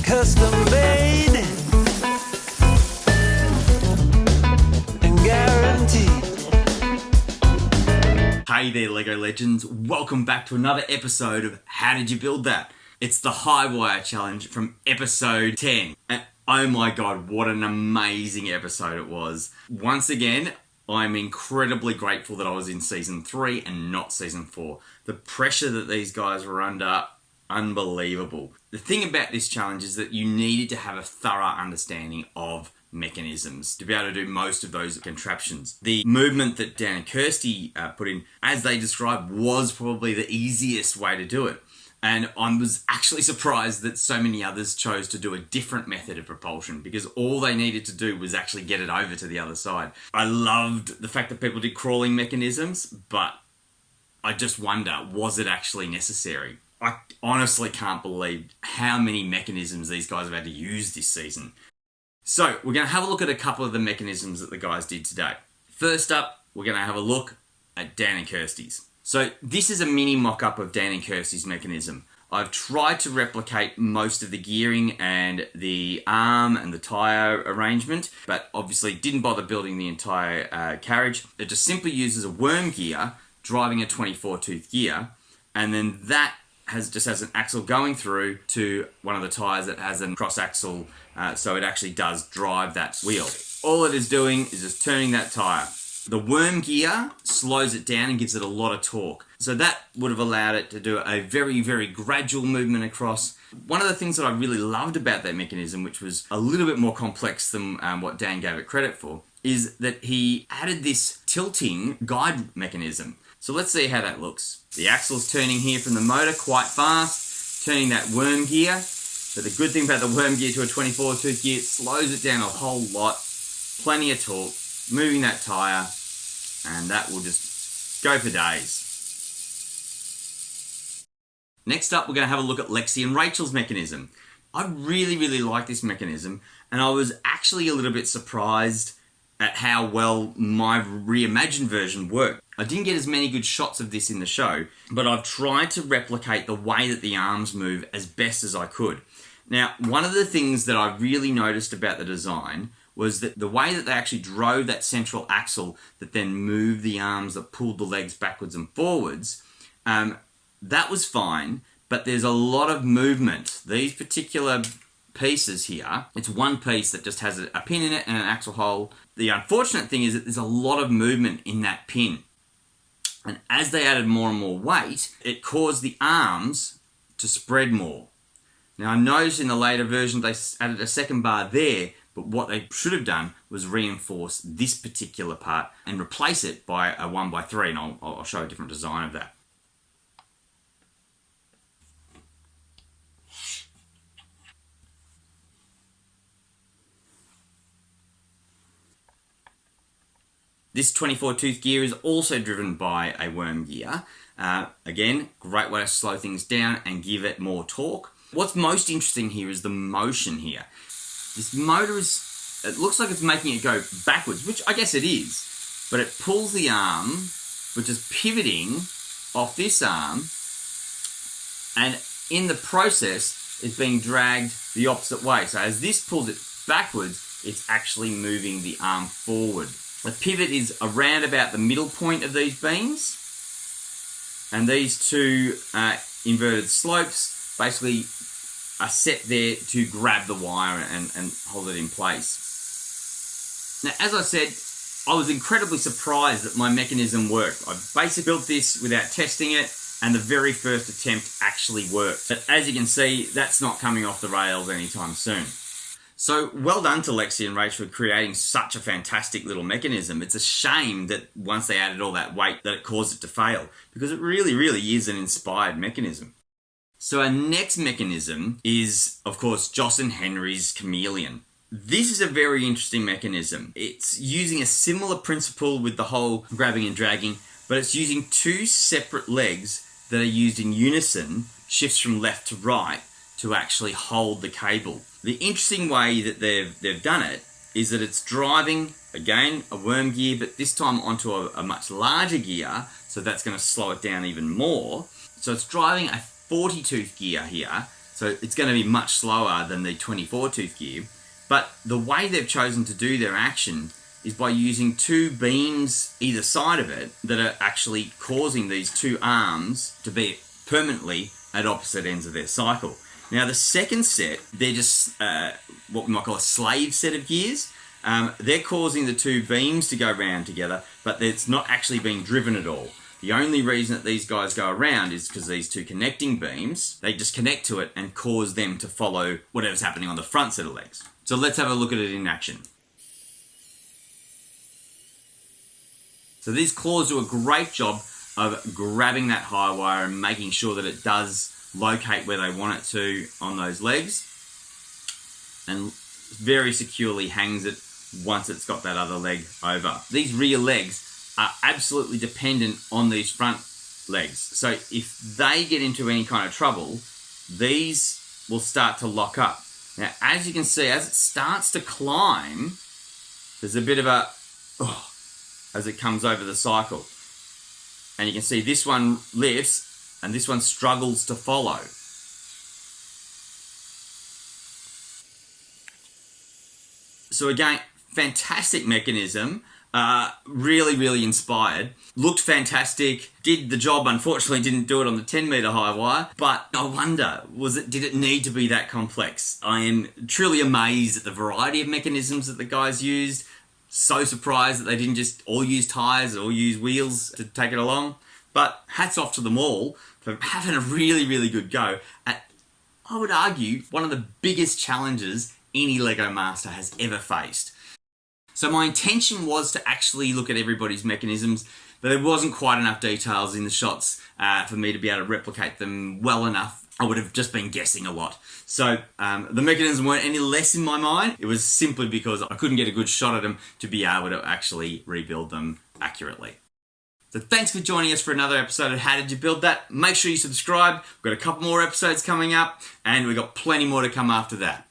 custom made and guaranteed. Hey there, Lego Legends. Welcome back to another episode of How Did You Build That? It's the Highwire challenge from episode 10. And oh my god, what an amazing episode it was. Once again, I'm incredibly grateful that I was in season 3 and not season 4. The pressure that these guys were under, unbelievable. The thing about this challenge is that you needed to have a thorough understanding of mechanisms to be able to do most of those contraptions. The movement that Dan and Kirsti put in, as they described, was probably the easiest way to do it. And I was actually surprised that so many others chose to do a different method of propulsion because all they needed to do was actually get it over to the other side. I loved the fact that people did crawling mechanisms, but I just wonder, was it actually necessary? I honestly can't believe how many mechanisms these guys have had to use this season. So we're going to have a look at a couple of the mechanisms that the guys did today. First up, we're going to have a look at Dan and Kirsti's. So this is a mini mock-up of Dan and Kirsti's mechanism. I've tried to replicate most of the gearing and the arm and the tyre arrangement, but obviously didn't bother building the entire carriage. It just simply uses a worm gear driving a 24-tooth gear, and then that just has an axle going through to one of the tyres that has a cross axle, so it actually does drive that wheel. All it is doing is just turning that tyre. The worm gear slows it down and gives it a lot of torque. So that would have allowed it to do a very, very gradual movement across. One of the things that I really loved about that mechanism, which was a little bit more complex than what Dan gave it credit for, is that he added this tilting guide mechanism. So let's see how that looks. The axle's turning here from the motor quite fast, turning that worm gear. So the good thing about the worm gear to a 24-tooth gear, it slows it down a whole lot, plenty of torque, moving that tyre, and that will just go for days. Next up, we're going to have a look at Lexie and Rachel's mechanism. I really, really like this mechanism, and I was actually a little bit surprised at how well my reimagined version worked. I didn't get as many good shots of this in the show, but I've tried to replicate the way that the arms move as best as I could. Now, one of the things that I really noticed about the design was that the way that they actually drove that central axle that then moved the arms that pulled the legs backwards and forwards, that was fine, but there's a lot of movement. These particular pieces here, it's one piece that just has a pin in it and an axle hole. The unfortunate thing is that there's a lot of movement in that pin. And as they added more and more weight, it caused the arms to spread more. Now I noticed in the later version they added a second bar there, but what they should have done was reinforce this particular part and replace it by a 1x3, and I'll show a different design of that. This 24-tooth gear is also driven by a worm gear. Again, great way to slow things down and give it more torque. What's most interesting here is the motion here. This motor it looks like it's making it go backwards, which I guess it is, but it pulls the arm, which is pivoting off this arm, and in the process, it's being dragged the opposite way. So as this pulls it backwards, it's actually moving the arm forward. The pivot is around about the middle point of these beams, and these two inverted slopes basically are set there to grab the wire and hold it in place. Now, as I said, I was incredibly surprised that my mechanism worked. I basically built this without testing it, and the very first attempt actually worked. But as you can see, that's not coming off the rails anytime soon. So well done to Lexi and Rachel for creating such a fantastic little mechanism. It's a shame that once they added all that weight that it caused it to fail, because it really, really is an inspired mechanism. So our next mechanism is, of course, Jos and Henrys chameleon. This is a very interesting mechanism. It's using a similar principle with the whole grabbing and dragging, but it's using two separate legs that are used in unison, shifts from left to right, to actually hold the cable. The interesting way that they've done it is that it's driving, again, a worm gear, but this time onto a much larger gear, so that's going to slow it down even more. So it's driving a 40-tooth gear here, So it's going to be much slower than the 24 tooth gear. But the way they've chosen to do their action is by using two beams either side of it that are actually causing these two arms to be permanently at opposite ends of their cycle. Now the second set, they're just what we might call a slave set of gears. They're causing the two beams to go round together, but it's not actually being driven at all. The only reason that these guys go around is because these two connecting beams, they just connect to it and cause them to follow whatever's happening on the front set of legs. So let's have a look at it in action. So these claws do a great job of grabbing that high wire and making sure that it does locate where they want it to on those legs, and very securely hangs it once it's got that other leg over. These rear legs are absolutely dependent on these front legs. So if they get into any kind of trouble, these will start to lock up. Now, as you can see, as it starts to climb, there's a bit of a as it comes over the cycle. And you can see this one lifts and this one struggles to follow. So again, fantastic mechanism. Really inspired. Looked fantastic. Did the job. Unfortunately, didn't do it on the 10-meter high wire. But I wonder, did it need to be that complex? I am truly amazed at the variety of mechanisms that the guys used. So surprised that they didn't just all use tires or use wheels to take it along. But hats off to them all for having a really good go at, I would argue, one of the biggest challenges any Lego master has ever faced. So my intention was to actually look at everybody's mechanisms, but there wasn't quite enough details in the shots for me to be able to replicate them well enough. I would have just been guessing a lot. So the mechanisms weren't any less in my mind. It was simply because I couldn't get a good shot at them to be able to actually rebuild them accurately. So thanks for joining us for another episode of How Did You Build That? Make sure you subscribe. We've got a couple more episodes coming up, and we've got plenty more to come after that.